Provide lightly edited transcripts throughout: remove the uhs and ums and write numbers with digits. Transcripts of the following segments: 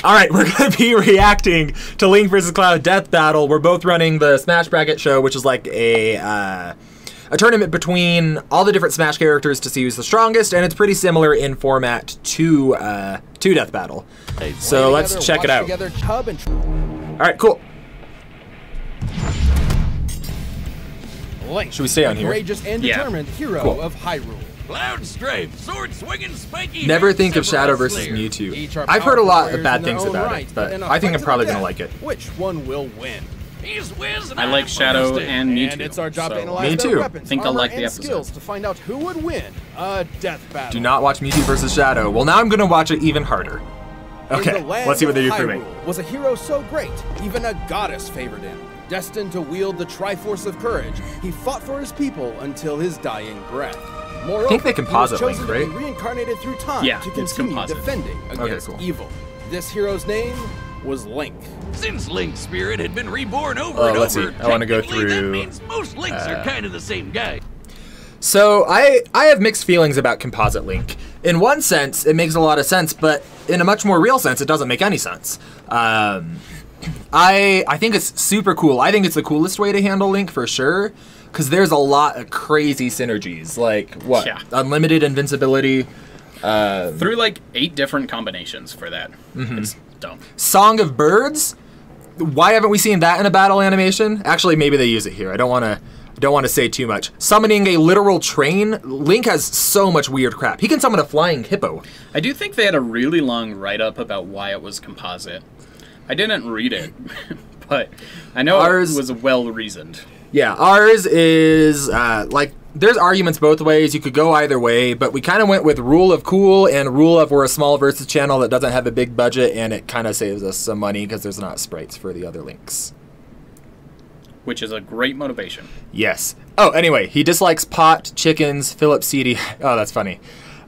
All right, we're going to be reacting to Link vs. Cloud Death Battle. We're both running the Smash Bracket show, which is like a tournament between all the different Smash characters to see who's the strongest, and it's pretty similar in format to Death Battle. So let's check it out. All right, cool. Link, should we stay on here? Courageous and determined hero of Hyrule. Cloud Stripe, sword swinging, spiky. Never think of Shadow versus Mewtwo. I've heard a lot of bad things about it, but I think I'm probably gonna like it. Which one will win? I like Shadow and Mewtwo. And it's our job to Me analyze too. their weapons, Think I'll armor, like the and episode. skills to find out who would win a death battle. Do not watch Mewtwo versus Shadow. Well, now I'm gonna watch it even harder. Okay, let's see what they do for me. Was a hero so great, even a goddess favored him. Destined to wield the Triforce of Courage, he fought for his people until his dying breath. Moreover, I think they composite he was chosen Link, to be reincarnated through time Yeah, to it's continue composite. defending against cool. evil. This hero's name was Link. Since Link's spirit had been reborn over Oh, and let's over, see. I wanna go technically that through, means most Links are kind of the same guy. So I have mixed feelings about composite Link. In one sense, it makes a lot of sense, but in a much more real sense, it doesn't make any sense. I think it's super cool. I think it's the coolest way to handle Link for sure, because there's a lot of crazy synergies, like what? Yeah. Unlimited invincibility. Through like 8 different combinations for that. It's dumb. Song of Birds. Why haven't we seen that in a battle animation? Actually, maybe they use it here. I don't want to say too much. Summoning a literal train. Link has so much weird crap. He can summon a flying hippo. I do think they had a really long write-up about why it was composite. I didn't read it, but I know Ours- it was well-reasoned. Yeah, ours is, like, there's arguments both ways. You could go either way, but we kind of went with rule of cool and rule of we're a small versus channel that doesn't have a big budget, and it kind of saves us some money because there's not sprites for the other Links. Which is a great motivation. Yes. Oh, anyway, he dislikes pot, chickens, Philip Seedy. Oh, that's funny.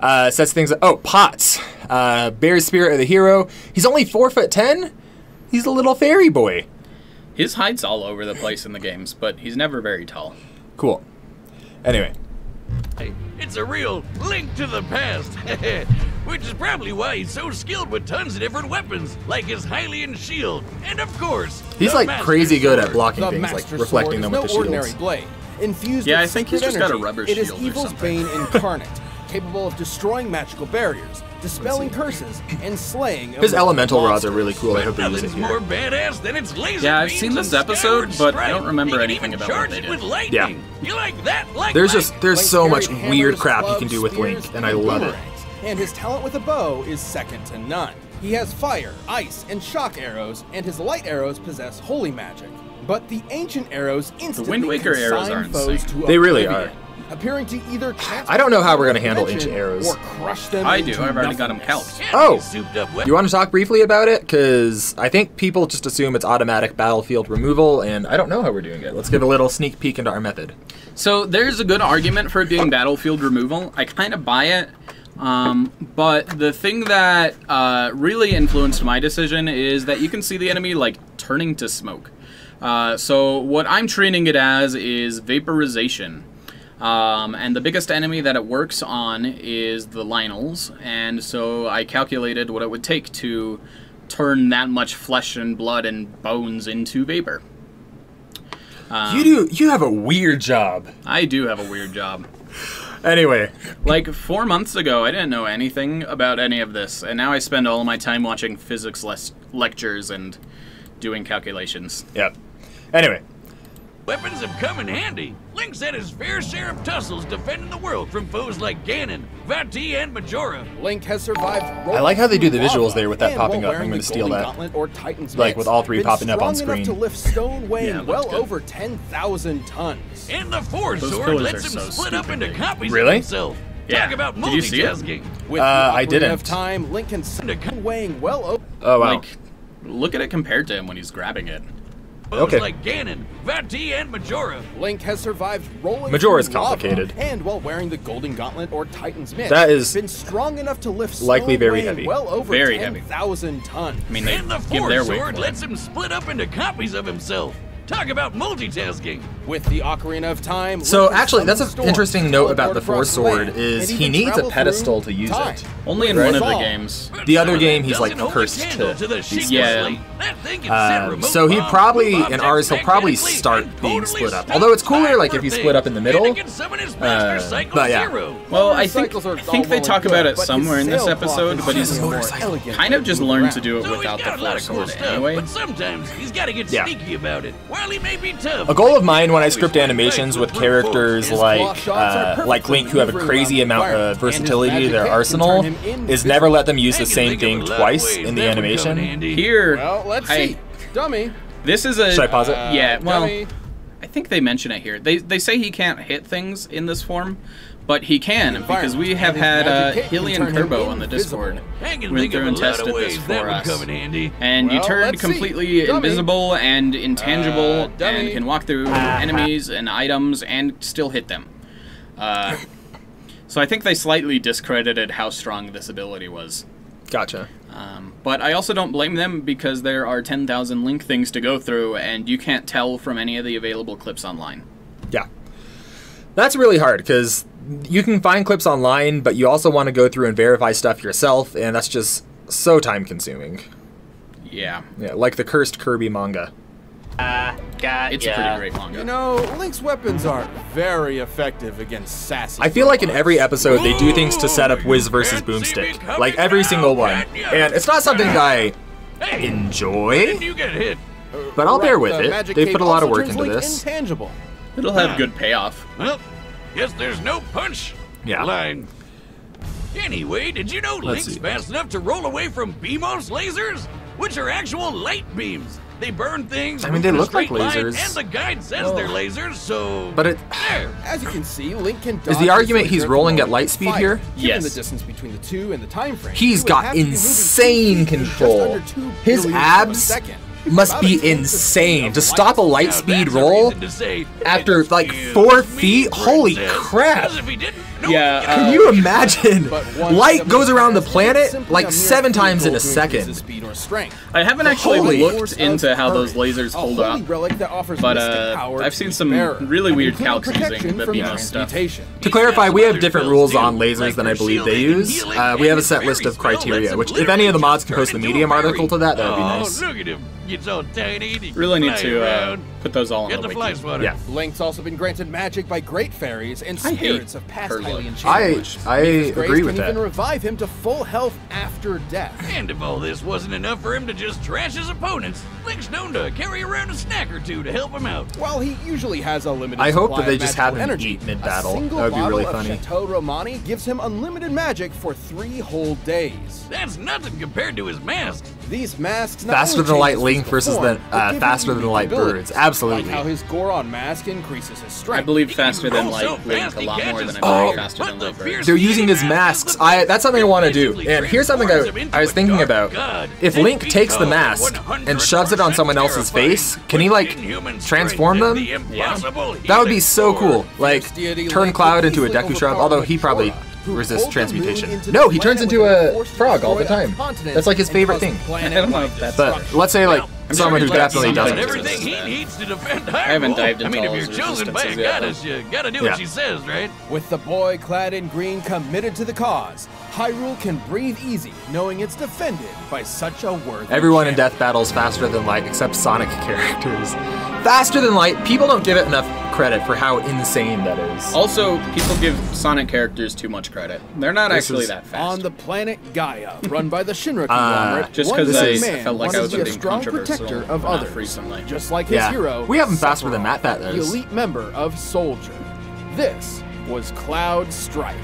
Says things that, oh, pots. Bear's spirit of the hero. He's only 4'10". He's a little fairy boy. His height's all over the place in the games, but he's never very tall. Cool. Anyway. It's a real link to the past, which is probably why he's so skilled with tons of different weapons, like his Hylian shield, and of course, He's the like Master crazy good at Sword. blocking The things, like Master reflecting them Sword with is the no ordinary shields. blade. Infused Yeah, with I think he's sacred just got a energy, rubber it is shield or evil's something. bane incarnate, capable of destroying magical barriers, dispelling curses, and slaying. His elemental rods monsters. are really cool. I hope they use it Nothing's here. more badass than its laser Yeah, I've beams seen this and episode, skyward but I don't strike. remember He can anything even about what charge they it did. with lightning. You like that? Like There's Link? there's so Link much carried weird hammers, crap you clubs, can do with Link, spears, and I love it. boomerangs. And his talent with a bow is second to none. He has fire, ice, and shock arrows, and his light arrows possess holy magic. But the ancient arrows instantly Wind Waker arrows consign are foes insane. to They really oblivion, are. appearing to either I don't know how we're gonna transform handle dimension ancient arrows. or crush them I do. into I've already got them nothingness. calced. Oh! Souped up weapons. You want to talk briefly about it? Because I think people just assume it's automatic battlefield removal, and I don't know how we're doing it. Let's give a little sneak peek into our method. So there's a good argument for it being battlefield removal. I kind of buy it. But the thing that really influenced my decision is that you can see the enemy like turning to smoke. So what I'm treating it as is vaporization. And the biggest enemy that it works on is the Lionels, and so I calculated what it would take to turn that much flesh and blood and bones into vapor. You have a weird job. I do have a weird job. Anyway, Like 4 months ago, I didn't know anything about any of this, and now I spend all my time watching physics lectures and doing calculations. yep. Anyway, Weapons have come in handy. Link's had his fair share of tussles defending the world from foes like Ganon, Vati, and Majora. Link has survived. I like how they do the lava, visuals there with that and popping while up. I'm wearing gonna the steal Golden that. Gauntlet or Titan's Like, mitts, with all three been popping up on strong enough screen. to lift stone weighing Yeah, it well looks good. over 10,000 tons. And the Force Those Sword pillars lets are him so split up stupid into big. copies Really? of himself. Yeah. Talk about Did you see it? multitasking. With I the didn't. of time, Link can send a weighing well over. oh wow. Like, look at it compared to him when he's grabbing it. Foes Okay. like Ganon, Vati, and Majora. Link has survived rolling Majora's through lava, complicated. and while wearing the Golden Gauntlet or Titan's mitts, That is been strong enough to lift likely stone very weighing heavy. well over Very heavy. 10,000 tons. I mean, they And the give their Force weight Sword for lets it. him split up into copies of himself. Talk about multitasking. With the Ocarina of Time. So Link can actually, that's summon an interesting storms, note about teleport the Force across Sword land, is and he even needs a travel pedestal through to use time. it. Only in Right. one of the All. games. The other game, he's like Doesn't hold a cursed candle to the be sheep Yeah. sleep. That thing can set remote so he bombs, probably, move in objects ours, he'll probably magnetically, start and being totally split up. stop Although it's cooler, time like, for if you things. split up in the middle. And it can summon his master Cycle but yeah. Zero. Well, I Cycles are think all they well talk and about good, it but somewhere his in this sailcloth episode, is but he's just more elegant kind of to just move learned around. to do it So he's without the got a lot Force of cool Sword stuff, anyway. but sometimes he's got to get Yeah. sneaky about it. While he may be tough, A goal of mine when I always script fight animations back with with brute force. characters His like claw shots are perfect Link, for who have a maneuvering crazy around the amount of environment, and his versatility to magic their cape can arsenal, turn him is invisible. never let them use I the can same think of thing a lot of twice ways in the that would come in animation. handy. Here, Well, let's hey, see. Dummy. this is a. Should I pause it? Yeah, well, Dummy. I think they mention it here. They say he can't hit things in this form, but he can because we have had Hylian Turbo on the Discord. I can Went think through of a and lot tested of this ways that for would us. come in handy. And you Well, turn let's see. completely Dummy. invisible and intangible and dummy. can walk through enemies and items and still hit them. So I think they slightly discredited how strong this ability was. Gotcha. But I also don't blame them because there are 10,000 Link things to go through and you can't tell from any of the available clips online. Yeah. That's really hard because you can find clips online, but you also want to go through and verify stuff yourself, and that's just so time consuming. Yeah. Yeah, like the Cursed Kirby manga. It's a pretty great manga. You know, Link's weapons are very effective against sassy. I feel like in robots. every episode they do things to set up Wiz versus Boomstick. Like every single one. And it's not something that I enjoy, Didn't you get hit? but I'll bear with The it. magic They cape put a lot of also work turns into Link this. Intangible. It'll have good payoff. Well, guess there's no punch. Yeah. Line. Anyway, did you know Let's Link's see. fast enough to roll away from BMOS lasers? Which are actual light beams. They burn things. I mean, they move in a look like straight line, lasers. And the guide says they're lasers, so. But it... There. As you can see, Link can Is dodge the argument his he's laser rolling the at light moment speed fire. here? Given Yes. the distance between the two and the time frame, He's he would got have to be moving 2 insane feet in just control. under 2 His billionths of a abs second. must About be a tenth the speed insane. of To light. stop a light Now, speed that's a roll reason to say, after like "Excuse 4 me, feet? Holy princess." crap. 'Cause if he didn't, Yeah, Can you imagine? But one Light item goes is around the simply planet a like mere 7 times in a vehicle to increase second. his speed or strength. I haven't actually Holy looked Force into of how those courage, lasers a hold holy up, relic that offers but mystic power I've to seen its some bearer, really weird including calcs using protection the from BMOS stuff. transmutation. To clarify, we have different rules on lasers than I believe they use. We have a set list of criteria, which if any of the mods can post the Medium article to that, that would be nice. Oh, look at him. It's all tiny. He can Really need fly to around. put those all on Get the the fly wiki. swatter. Yeah. Link's also been granted magic by great fairies and I hate spirits of past her look. Hylian I chambers. agree Grace with can even that. revive him to full health after death. And if all this wasn't enough for him to just trash his opponents, Link's known to carry around a snack or two to help him out. While he usually has a limited I hope supply that they of just magical have him energy, eat mid-battle. a single That would be really bottle of funny. Chateau Romani gives him unlimited magic for 3 whole days. That's nothing compared to his mask. These masks not Faster only than light change his Link physical versus form, the but give him faster than unique light abilities, birds. Absolutely. Like how his Goron mask increases his strength. I believe faster than roll so light Link fast a he lot more catches than I believe fire. faster than But light the bird. fierce They're using his eating masks. masks That's something I want to do. basically And here's something transforms him into I was a thinking dark about. god. If And Link he takes the goes mask and shoves it on someone else's 100% face, can he like inhuman transform strength them? and the impossible That would be healing so sword. cool. Like Fierce deity turn Link Cloud could into a easily Deku Shrub, overpower although he probably Majora, who resists pulled the moon transmutation. into No, the he turns planet into with a force to frog all the destroy a time. continent That's like his and favorite cause thing. planet I don't know if that's But let's say like I'm someone sure who he's definitely got doesn't something Everything resist. he that. needs to defend I haven't Hyrule. dived I into mean, if all you're his chosen by a resistances yet, goddess, you gotta do Yeah. what she says, right? With the boy clad in green committed to the cause, Hyrule can breathe easy knowing it's defended by such a worthy Everyone in champion. Death battles faster than light except Sonic characters. Faster than light, people don't give it enough credit for how insane that is. Also, people give Sonic characters too much credit. They're not This actually is that fast. On the planet Gaia, run by the Shinra conglomerate, just one 'cause young I man felt like wanted I was to be a being strong controversial protector of enough others, recently. just like his Yeah. hero. We have him faster than Sephiroth, Matt the does. elite member of Soldier. This was Cloud Strife.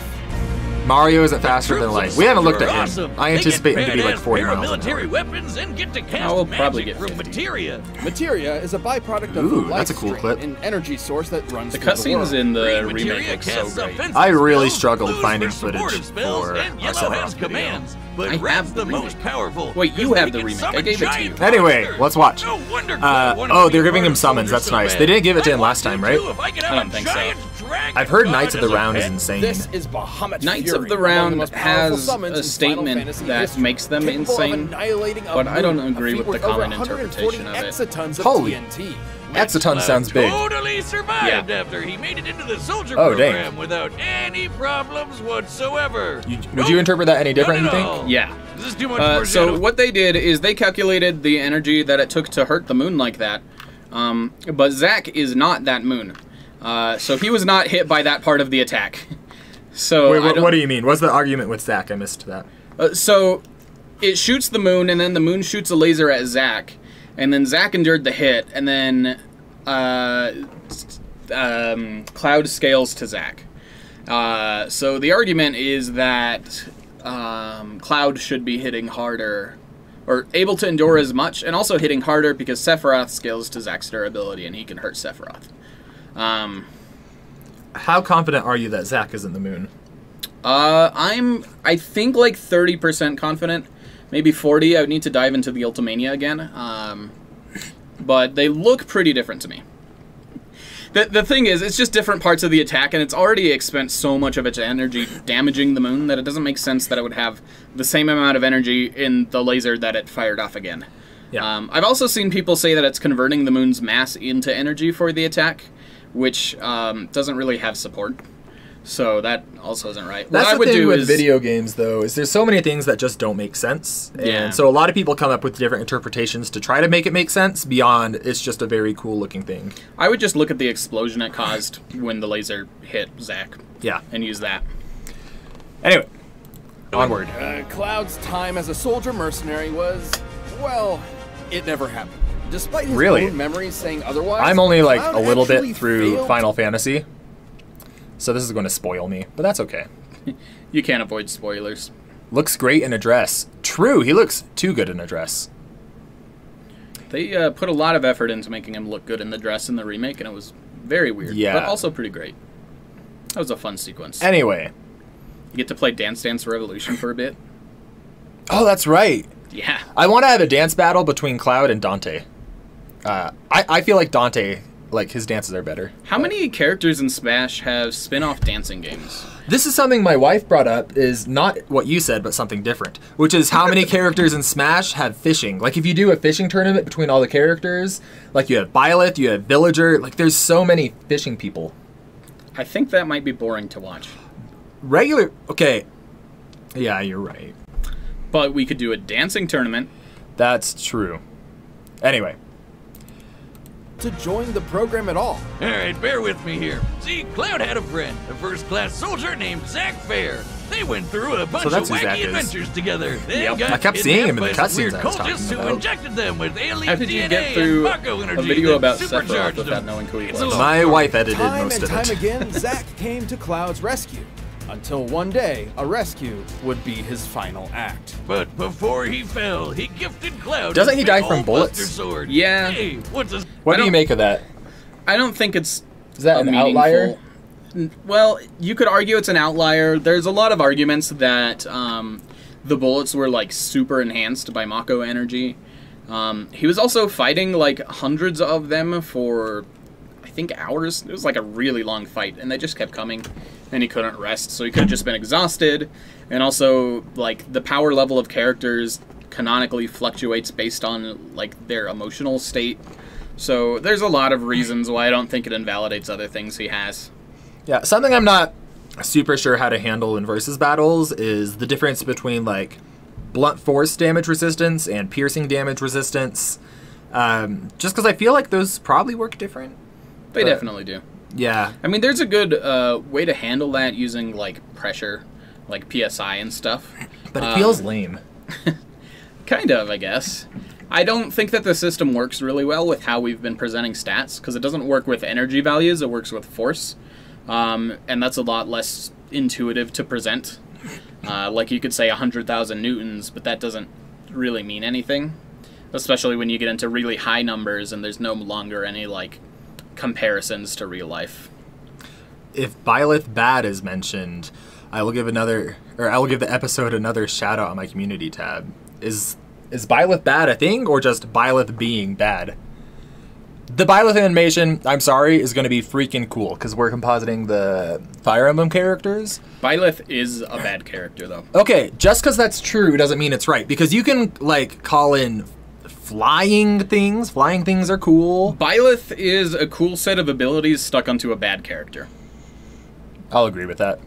Mario isn't faster than Troops of light. We haven't looked at him. Soldier are awesome. I They get anticipate him to be like badass 40 miles an paramilitary hour. weapons and get to cast I will magic probably get from 50. materia. Materia is a byproduct of Ooh, the light that's a cool stream, clip. an energy source that runs The through cutscenes world. in the Green remake materia look so casts great. offensive I really spells, struggled blues finding for supportive footage spells, for and our yellow Sephiroth has video. commands. But I red's have the the most remake. powerful. Wait, you because have he the can remake. summon I gave it to giant you. Anyway, monsters. let's watch. No wonder Cloud wanted Oh, to be they're a giving part him of summons. Soldier That's so nice. bad. They didn't give it to I him would last time, too right? if I could I have don't a think so. giant dragon I've heard god Knights of the as a Round is pet? insane. This is Bahamut Knights Fury, of the among Round most powerful has summons a in Final statement Fantasy that history, makes them capable of insane, annihilating a but I don't moon, agree a with feat the worth over common 140 interpretation of it. exatons of Holy. TNT. Exaton sounds big. Totally survived Yeah. after he made it into the soldier Oh, dang. program without any problems whatsoever. Would you interpret that any different, None you at think? all. Yeah. This is too much more So what they did is they calculated the energy that it took to hurt the moon like that. But Zack is not that moon. So he was not hit by that part of the attack. So Wait, what do you mean? What's the argument with Zack? I missed that. So it shoots the moon, and then the moon shoots a laser at Zack, and then Zack endured the hit, and then Cloud scales to Zack. So the argument is that Cloud should be hitting harder, or able to endure as much, and also hitting harder because Sephiroth scales to Zack's durability, and he can hurt Sephiroth. How confident are you that Zack isn't the moon? I think like 30% confident, maybe 40. I would need to dive into the Ultimania again. But they look pretty different to me. The thing is, it's just different parts of the attack, and it's already expended so much of its energy damaging the moon that it doesn't make sense that it would have the same amount of energy in the laser that it fired off again. Yeah. I've also seen people say that it's converting the moon's mass into energy for the attack, which doesn't really have support. So that also isn't right. That's what I the would thing do with is, video games, though, is there's so many things that just don't make sense. And Yeah. so a lot of people come up with different interpretations to try to make it make sense beyond it's just a very cool looking thing. I would just look at the explosion it caused when the laser hit Zack Yeah. and use that. Anyway, onward. Cloud's time as a soldier mercenary was, well, it never happened. Despite his Really? own memories saying otherwise, I'm only like Cloud a little actually bit through failed Final Fantasy. So this is going to spoil me, but that's okay. You can't avoid spoilers. Looks great in a dress. True, he looks too good in a dress. They put a lot of effort into making him look good in the dress in the remake, and it was very weird, Yeah. but also pretty great. That was a fun sequence. Anyway. You get to play Dance Dance Revolution for a bit. Oh, that's right. Yeah. I want to have a dance battle between Cloud and Dante. I feel like Dante, like, his dances are better. How many characters in Smash have spin-off dancing games? This is something my wife brought up, is not what you said, but something different, which is how many characters in Smash have fishing. Like, if you do a fishing tournament between all the characters, like, you have Byleth, you have Villager, like, there's so many fishing people. I think that might be boring to watch. Okay. Yeah, you're right. But we could do a dancing tournament. That's true. Anyway. to join the program at all. Alright, bear with me here. See, Cloud had a friend, a first-class soldier named Zack Fair. They went through a bunch of that's who Zack wacky is. adventures together. They Yep. got I kept seeing him in the kidnapped by some cutscenes weird I was talking cultists who about. injected them with alien How did you DNA get through and Mako a energy video that about supercharged Sephiroth without them? knowing who he It's was? a long My story. wife edited Time most and of time it. again, Zack came to Cloud's rescue. Until one day, a rescue would be his final act. But before he fell, he gifted Cloud. Doesn't his he die big from old bullets? Buster Sword. Yeah. Hey, what's his? What I do you don't- make of that? I don't think it's Is that a an meaningful- outlier? Well, you could argue it's an outlier. There's a lot of arguments that the bullets were like super enhanced by Mako energy. He was also fighting like hundreds of them for, I think, hours. It was like a really long fight, and they just kept coming, and he couldn't rest, so he could have just been exhausted. And also, like, the power level of characters canonically fluctuates based on like their emotional state. So there's a lot of reasons why I don't think it invalidates other things he has. Yeah, something I'm not super sure how to handle in versus battles is the difference between, like, blunt force damage resistance and piercing damage resistance. Just because I feel like those probably work different. They But- definitely do. Yeah. I mean, there's a good way to handle that using, like, pressure, like PSI and stuff. But it feels lame. Kind of, I guess. I don't think that the system works really well with how we've been presenting stats, because it doesn't work with energy values, it works with force. And that's a lot less intuitive to present. Like, you could say 100,000 newtons, but that doesn't really mean anything. Especially when you get into really high numbers and there's no longer any, like, comparisons to real life. If Byleth Bad is mentioned, I will give the episode another shout out on my community tab. Is Byleth bad a thing, or just Byleth being bad? The Byleth animation, I'm sorry, is going to be freaking cool because we're compositing the Fire Emblem characters. Byleth is a bad character, though. Okay, just because that's true doesn't mean it's right, because you can, like, call in flying things. Flying things are cool. Byleth is a cool set of abilities stuck onto a bad character. I'll agree with that.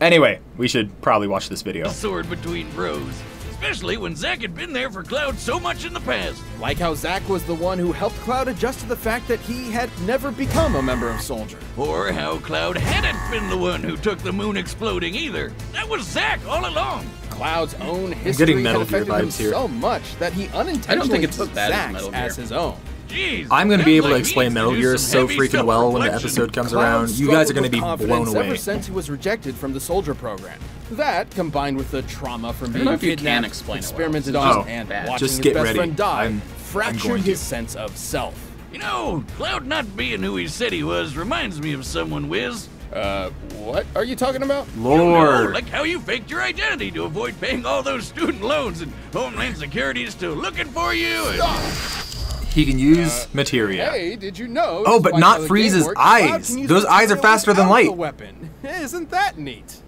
Anyway, we should probably watch this video. Sword between bros. Especially when Zack had been there for Cloud so much in the past. Like how Zack was the one who helped Cloud adjust to the fact that he had never become a member of Soldier. Or how Cloud hadn't been the one who took the moon exploding either. That was Zack all along. Cloud's own history getting had Metal Gear affected him vibes here. so much that he unintentionally I don't think it's as took bad as Zack's Metal Gear. as his own. Jeez, I'm going to be sounds able to like explain he Metal needs to Gear do so some heavy freaking well when the self-reflection. episode comes Cloud around. You guys are going to be struggled with blown confidence away. ever since he was rejected from the Soldier program. That, combined with the trauma from don't know being if you can kidnapped, explain it well. experimented It's on, just and bad. watching Just his get best ready. friend die, I'm fractured going to. his sense of self. You know, Cloud not being who he said he was reminds me of someone, Wiz. What are you talking about? You know, Lord. like how you faked your identity to avoid paying all those student loans and Homeland Security is still looking for you. And He can use materia. Hey, did you know? Oh, but despite not how the freeze game his works, Cloud eyes. can use Those eyes are material faster than without light. the weapon. Isn't that neat?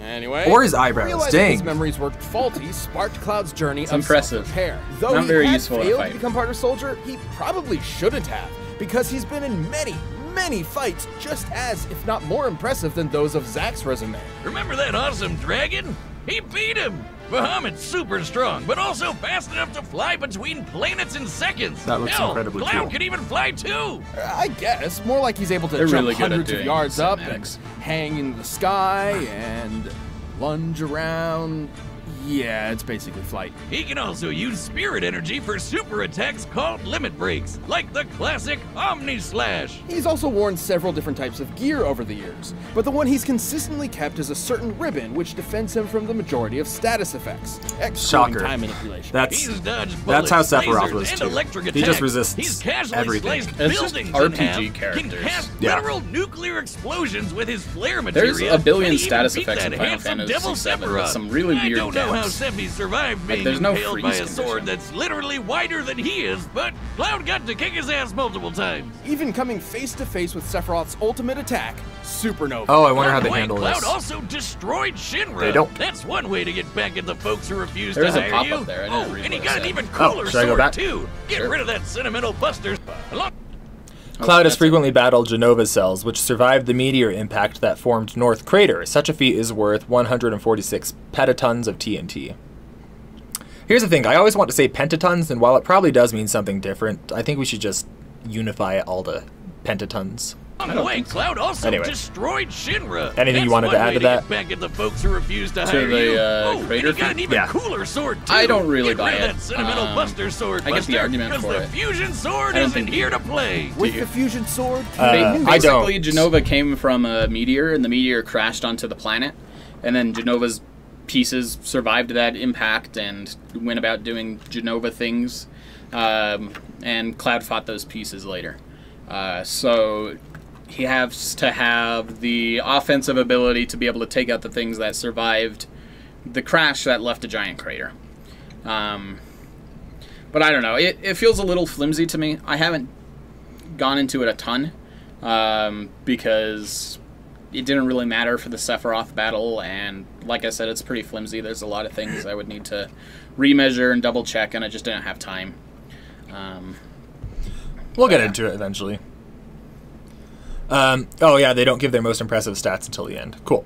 Anyway, Or his eyebrows. realizing Dang. his memories were faulty sparked Cloud's journey of impressive. self-repair. Though Not he very had useful in a failed fight. to become part of Soldier, he probably shouldn't have, because he's been in many fights just as, if not more impressive than those of Zack's resume. remember that awesome dragon? He beat him. Bahamut's super strong, but also fast enough to fly between planets in seconds. That looks Hell, incredibly Cloud cool. can even fly too. I guess. More like he's able to They're jump really good at hundreds of doing yards up and cinematics. hang in the sky and lunge around. Yeah, it's basically flight. He can also use spirit energy for super attacks called limit breaks, like the classic Omni Slash. He's also worn several different types of gear over the years, but the one he's consistently kept is a certain ribbon which defends him from the majority of status effects, excluding Shocker. time manipulation. That's He's dodged that's how bullets, Sephiroth lasers, was and too. electric He just attacks. resists He's casually everything. sliced It's just buildings RPG in half, characters. Can cast Yeah. literal nuclear explosions with his flare There's material. a billion and he even status beat effects that in Final handsome Fantasy devil VII with Sephiroth. some really I weird don't know how deaths. Sephi survived being there's no impaled by a freeze sword condition. that's literally wider than he is, but Cloud got to kick his ass multiple times. Even coming face to face with Sephiroth's ultimate attack, Supernova. Oh, I wonder how they Wait, handle Cloud this. also destroyed Shinra. They don't. That's one way to get back at the folks who refuse There's to a hire pop-up you. there. I didn't Oh, read and he what it got an said. even cooler should I go sword back? too. Get Sure. rid of that sentimental Buster. Along Cloud has that's frequently battled Genova cells, which survived the meteor impact that formed North Crater. Such a feat is worth 146 petatons of TNT. Here's the thing, I always want to say pentatons, and while it probably does mean something different, I think we should just unify it all to pentatons. the way, Cloud also Anyway. destroyed Shinra. Anything you That's wanted to one add way to that? Get back at the folks who refuse to To hire the, you. Oh, crater and he got an feat? even Yeah. cooler sword too. I don't really Get buy rid of it. that sentimental Buster sword. I get the Buster, argument 'cause for the it. fusion sword I don't isn't think here to play. With the fusion sword, I Basically, don't. Genova came from a meteor, and the meteor crashed onto the planet, and then Genova's pieces survived that impact and went about doing Genova things, and Cloud fought those pieces later. So he has to have the offensive ability to be able to take out the things that survived the crash that left a giant crater. But I don't know. It feels a little flimsy to me. I haven't gone into it a ton because it didn't really matter for the Sephiroth battle, and like I said, it's pretty flimsy. There's a lot of things I would need to remeasure and double check, and I just didn't have time. We'll get into it eventually. Oh yeah, they don't give their most impressive stats until the end. Cool.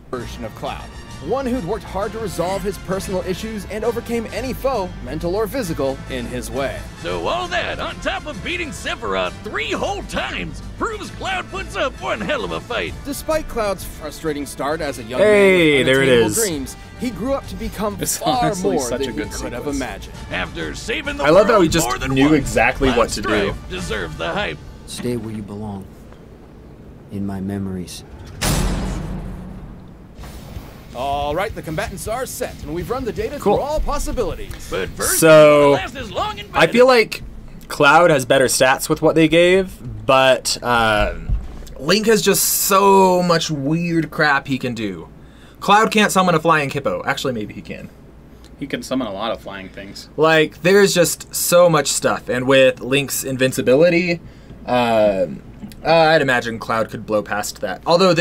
version of Cloud. One who'd worked hard to resolve his personal issues and overcame any foe, mental or physical, in his way. So all that, on top of beating Sephiroth 3 whole times, proves Cloud puts up one hell of a fight. Despite Cloud's frustrating start as a young Hey, man with there it unattainable is. dreams, he grew up to become It's far honestly more such a than good he could have sequence. imagined. After saving the I love how world he just more than knew once, exactly what Cloud's to do. strife deserves the hype. Stay where you belong. In my memories. All right, the combatants are set, and we've run the data Cool. through all possibilities. But first, So, we wanna last as long and I feel like Cloud has better stats with what they gave, but Link has just so much weird crap he can do. Cloud can't summon a flying hippo. Actually, maybe he can. He can summon a lot of flying things. Like, there's just so much stuff. And with Link's invincibility, I'd imagine Cloud could blow past that. Although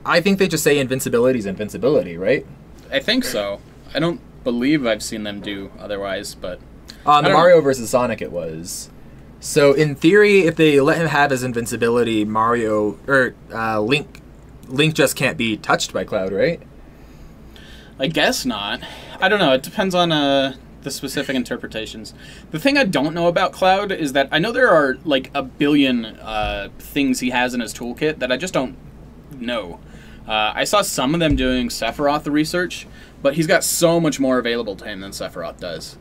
I think they just say invincibility is invincibility, right? I think so. I don't believe I've seen them do otherwise, but... On the Mario vs. Sonic it was. So in theory, if they let him have his invincibility, Link just can't be touched by Cloud, right? I guess not. I don't know. It depends on the specific interpretations. The thing I don't know about Cloud is that I know there are like a billion things he has in his toolkit that I just don't know. I saw some of them doing Sephiroth research, but he's got so much more available to him than Sephiroth does.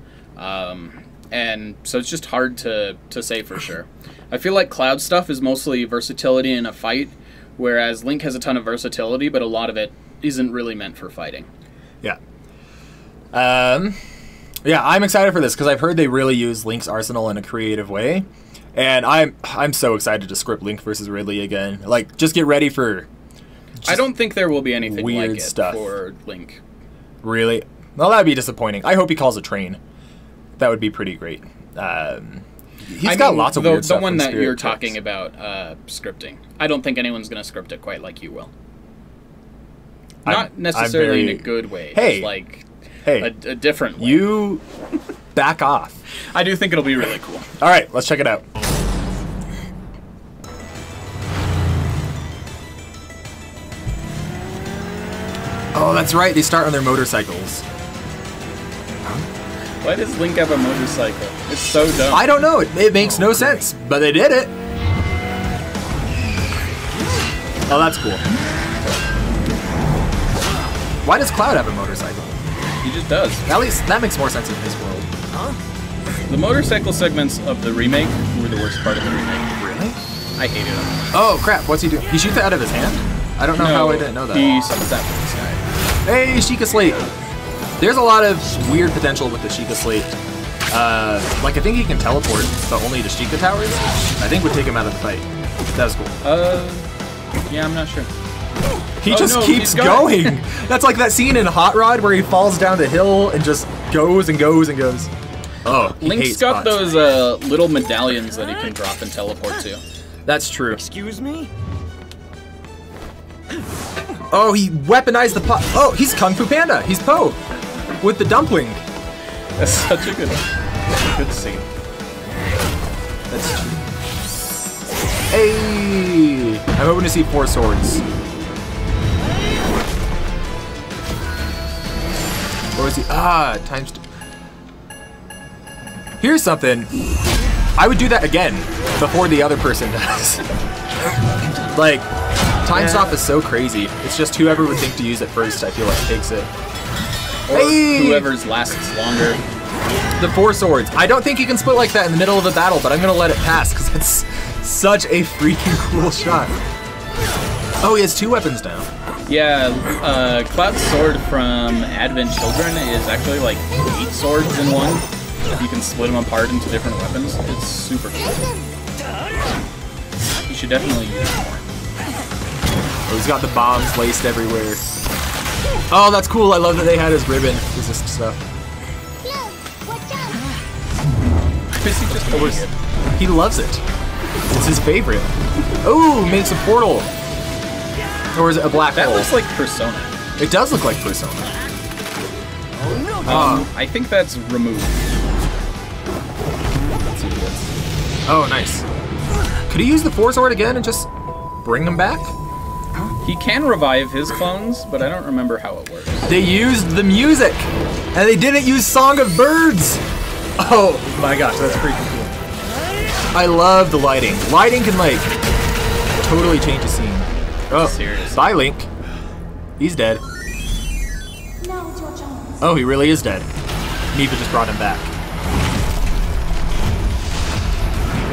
And so it's just hard to say for sure. I feel like Cloud stuff is mostly versatility in a fight, whereas Link has a ton of versatility, but a lot of it isn't really meant for fighting. Yeah. Yeah, I'm excited for this because I've heard they really use Link's arsenal in a creative way, and I'm so excited to script Link versus Ridley again. Like, just get ready for. I don't think there will be anything weird like it stuff for Link. Really? Well, that'd be disappointing. I hope he calls a train. That would be pretty great. He's got lots of weird stuff. The one that you're Tracks. talking about scripting. I don't think anyone's going to script it quite like you will. Not necessarily in a good way. Hey, just like hey, a different way. You back off. I do think it'll be really cool. All right, let's check it out. Oh, that's right. They start on their motorcycles. Why does Link have a motorcycle? It's so dumb. I don't know. It makes no sense, but they did it. Oh, that's cool. Why does Cloud have a motorcycle? He just does. At least that makes more sense in his world. The motorcycle segments of the remake were the worst part of the remake. Really? I hated them. Oh, crap. What's he doing? He shoots it out of his hand? I don't know how I didn't know that. He summons that from the sky. Hey, Sheikah Slate. There's a lot of weird potential with the Sheikah Slate. Like, I think he can teleport, but only to Sheikah Towers, which I think would take him out of the fight. That was cool. Yeah, I'm not sure. He just keeps going. That's like that scene in Hot Rod where he falls down the hill and just goes and goes and goes. Oh, Link's got those little medallions that he can drop and teleport to. That's true. Excuse me? Oh, he weaponized the pot. Oh, he's Kung Fu Panda. He's Po with the dumpling. That's such a good scene. That's true. Hey, I'm hoping to see 4 swords. What was he? Times 2. Here's something. I would do that again before the other person does. Like, time stop is so crazy. It's just whoever would think to use it first, I feel like, takes it. Or whoever's lasts longer. The 4 swords. I don't think you can split like that in the middle of a battle, but I'm gonna let it pass because it's such a freaking cool shot. Oh, he has 2 weapons now. Yeah, Cloud's sword from Advent Children is actually like 8 swords in one. You can split them apart into different weapons. It's super cool. You should definitely use it more. Oh, he's got the bombs laced everywhere. Oh, that's cool. I love that they had his ribbon resist stuff. Is he just always... He loves it. It's his favorite. Oh, makes a portal. Or is it a black hole? That looks like Persona. It does look like Persona. I think that's removed. Let's see what it is. Oh, nice. Could he use the 4 sword again and just bring them back? He can revive his clones, but I don't remember how it works. They used the music, and they didn't use Song of Birds. Oh my gosh, that's freaking cool. I love the lighting. Lighting can like totally change a scene. Oh, seriously. Bye, Link. He's dead. Oh, he really is dead. Neva just brought him back.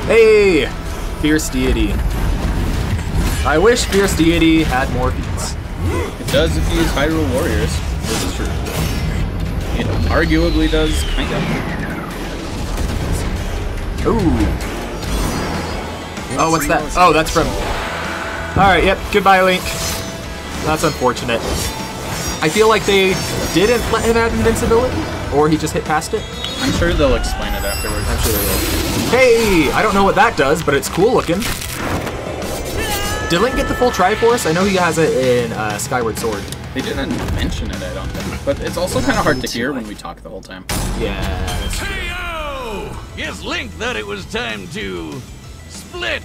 Hey, Fierce Deity. I wish Fierce Deity had more feats. It does if you use Hyrule Warriors. This is true. It arguably does, kind of. Ooh. Oh, what's that? Oh, that's from... Alright, yep. Goodbye, Link. That's unfortunate. I feel like they didn't let him have invincibility, or he just hit past it. I'm sure they'll explain it afterwards. I'm sure they will. Hey, I don't know what that does, but it's cool looking. Did Link get the full Triforce? I know he has it in Skyward Sword. They didn't mention it, I don't think. But it's also kind of hard to hear when we talk the whole time. Yeah. Hey-yo! Guess Link thought it was time to split.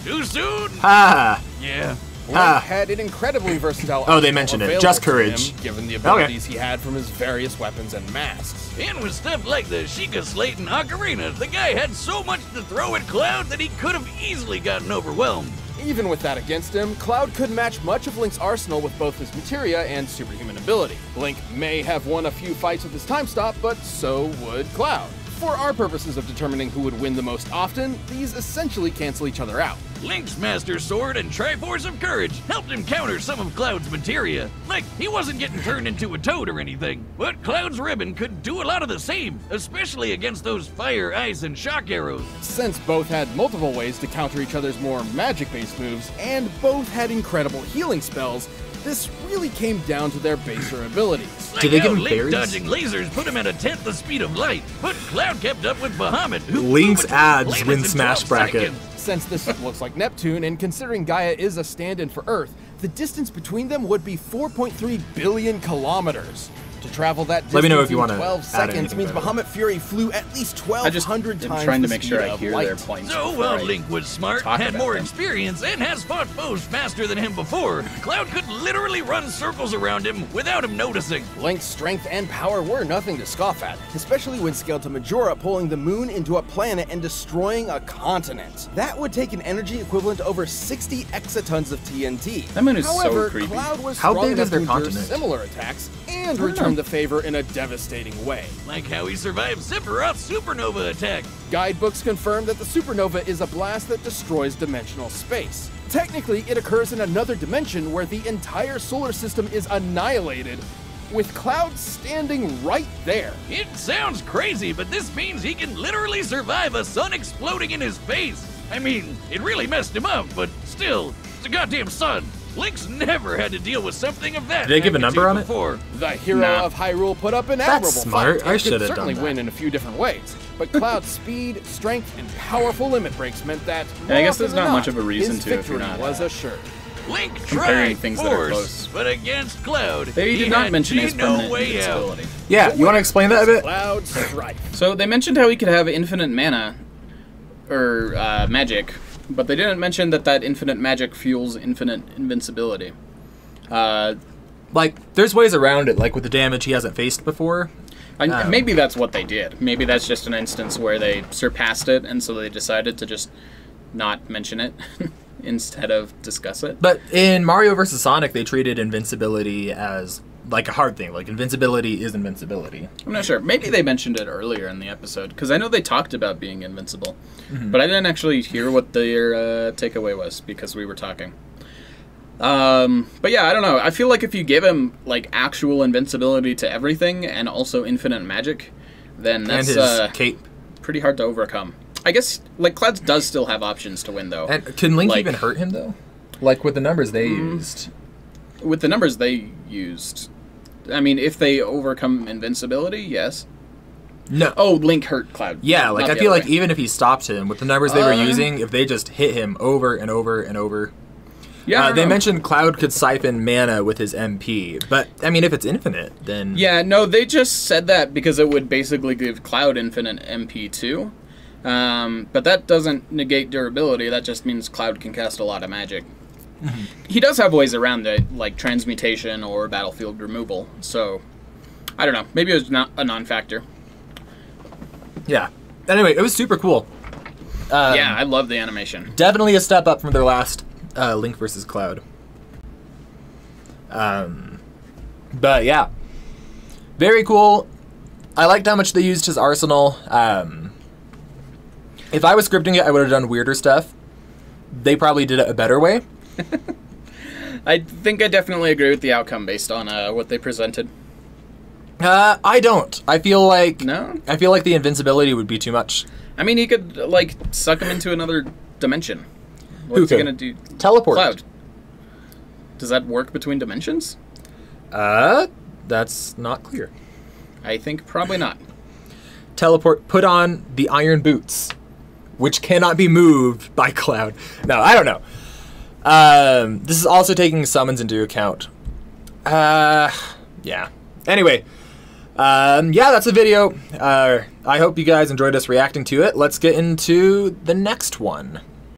Too soon? Ha! Yeah. Link had an incredibly versatile Oh, they arsenal mentioned it. available Just to courage. him, given the abilities he had from his various weapons and masks. And with stuff like the Sheikah Slate and Ocarina, the guy had so much to throw at Cloud that he could have easily gotten overwhelmed. Even with that against him, Cloud could match much of Link's arsenal with both his materia and superhuman ability. Link may have won a few fights with his time stop, but so would Cloud. For our purposes of determining who would win the most often, these essentially cancel each other out. Link's Master Sword and Triforce of Courage helped him counter some of Cloud's materia. Like, he wasn't getting turned into a toad or anything, but Cloud's ribbon could do a lot of the same, especially against those fire, ice, and shock arrows. Since both had multiple ways to counter each other's more magic-based moves, and both had incredible healing spells, this really came down to their baser abilities. Like Did they how give him Link berries? dodging lasers put him at 1/10 the speed of light, but Cloud kept up with Bahamut, who flew Link's between ads planets win in Smash 12 Bracket. seconds. Since this looks like Neptune, and considering Gaia is a stand-in for Earth, the distance between them would be 4.3 billion kilometers. To travel that distance Let me know if you in wanna 12 add seconds anything means better. Bahamut Fury flew at least I just 1,200 am times trying to the make sure speed I of hear light. their points. So before while I Link was smart, talk had about more them. experience, and has fought foes faster than him before, Cloud could literally run circles around him without him noticing. Link's strength and power were nothing to scoff at, especially when scaled to Majora pulling the moon into a planet and destroying a continent. That would take an energy equivalent to over 60 exatons of TNT. That moon is so However, creepy. Cloud was How strong big is enough their to endure continent? similar attacks and don't return know. the favor in a devastating way. Like how he survived Sephiroth's supernova attack. Guidebooks confirm that the supernova is a blast that destroys dimensional space. Technically, it occurs in another dimension where the entire solar system is annihilated, with Cloud standing right there. It sounds crazy, but this means he can literally survive a sun exploding in his face. I mean, it really messed him up, but still, it's a goddamn sun. Link's never had to deal with something of that Did they give a number magnitude on it? before. The hero Nah. of Hyrule put up an admirable smart. fight I and should could have certainly done that. win in a few different ways. But Cloud's speed, strength, and powerful limit breaks meant that Yeah, I guess more there's often not than much of a reason his to if you're victory not, was assured. Link comparing tried things that are force, close. but against Cloud, They he did not had mention his no permanent way out. invincibility. Yeah, you want to explain that a bit? Cloud Strife. So they mentioned how he could have infinite mana, or magic, but they didn't mention that infinite magic fuels infinite invincibility. Like, there's ways around it, like with the damage he hasn't faced before. Maybe that's what they did. Maybe that's just an instance where they surpassed it, and so they decided to just not mention it instead of discuss it. But in Mario vs. Sonic, they treated invincibility as like a hard thing. Like, invincibility is invincibility. I'm not sure. Maybe they mentioned it earlier in the episode, because I know they talked about being invincible. But I didn't actually hear what their takeaway was, because we were talking. But yeah, I don't know. I feel like if you give him, like, actual invincibility to everything, and also infinite magic, then that's and his cape. pretty hard to overcome. I guess, like, Cloud does still have options to win, though. And can Link Like- even hurt him, though? Like, with the numbers they used. With the numbers they used, I mean, if they overcome invincibility, yes. No. Oh, Link hurt Cloud. Yeah, like, Not I the feel other like way. even if he stopped him, with the numbers they were using, if they just hit him over and over and over... Yeah, I don't they know. mentioned Cloud could siphon mana with his MP, but, I mean, if it's infinite, then... Yeah, no, they just said that because it would basically give Cloud infinite MP too. But that doesn't negate durability, that just means Cloud can cast a lot of magic. He does have ways around it, like transmutation or battlefield removal, so... I don't know, maybe it was not a non-factor. Yeah. Anyway, it was super cool. Yeah, I love the animation. Definitely a step up from their last Link versus Cloud. But yeah, very cool. I liked how much they used his arsenal. If I was scripting it, I would have done weirder stuff. They probably did it a better way. I think I definitely agree with the outcome based on what they presented. I don't. I feel like No? I feel like the invincibility would be too much. I mean, he could, like, suck him into another dimension. What's he could? gonna do? Teleport. Cloud. Does that work between dimensions? That's not clear. I think probably not. Teleport, put on the iron boots, which cannot be moved by Cloud. No, I don't know. This is also taking summons into account. Yeah. Anyway, yeah, that's the video. I hope you guys enjoyed us reacting to it. Let's get into the next one.